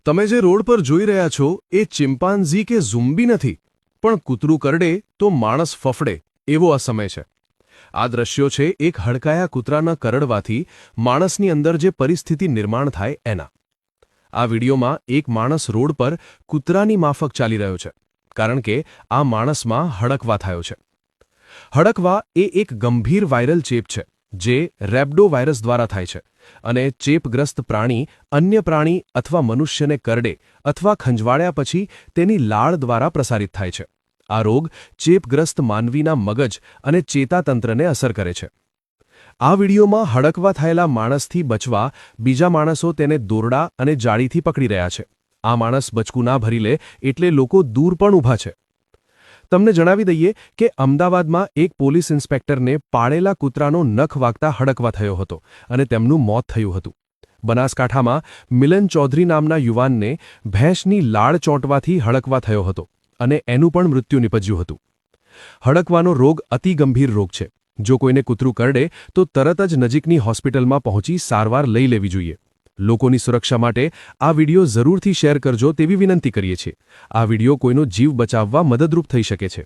તમે જે રોડ પર જોઈ રહ્યા છો એ ચિમ્પાન્ઝી કે ઝુંબી નથી, પણ કૂતરું કરડે તો માણસ ફફડે એવો આ સમય છે. આ દ્રશ્યો છે એક હડકાયા કૂતરાના કરડવાથી માણસની અંદર જે પરિસ્થિતિ નિર્માણ થાય એના. આ વિડીયોમાં એક માણસ રોડ પર કૂતરાની માફક ચાલી રહ્યો છે, કારણ કે આ માણસમાં હડકવા થયો છે. હડકવા એ એક ગંભીર વાયરલ ચેપ છે જે રેબડો વાયરસ દ્વારા થાય છે અને ચેપગ્રસ્ત પ્રાણી અન્ય પ્રાણી અથવા મનુષ્યને કરડે અથવા ખંજવાળ્યા પછી તેની લાળ દ્વારા પ્રસારિત થાય છે. આ રોગ ચેપગ્રસ્ત માનવીના મગજ અને ચેતાતંત્રને અસર કરે છે. આ વિડીયોમાં હડકવા થયેલા માણસથી બચવા બીજા માણસો તેને દોરડા અને જાળીથી પકડી રહ્યા છે. આ માણસ બચકું ના ભરી લે એટલે લોકો દૂર પણ ઊભા છે. તમને જણાવી દઈએ કે અમદાવાદમાં એક પોલીસ ઇન્સ્પેક્ટરને પાળેલા કૂતરાનો નખ વાગતા હડકવા થયો હતો અને તેમનું મોત થયું હતું. બનાસકાંઠામાં મિલન ચૌધરી નામના યુવાનને ભેંસની લાળ ચોંટવાથી હડકવા થયો હતો અને એનું પણ મૃત્યુ નિપજ્યું હતું. હડકવાનો રોગ અતિ ગંભીર રોગ છે. જો કોઈને કૂતરું કરડે તો તરત જ નજીકની હોસ્પિટલમાં પહોંચી સારવાર લઈ લેવી જોઈએ. લોકોની સુરક્ષા માટે આ વિડીયો જરૂરથી શેર કરજો તેવી વિનંતી કરીએ છીએ. આ વિડીયો કોઈનો જીવ બચાવવા મદદરૂપ થઈ શકે છે.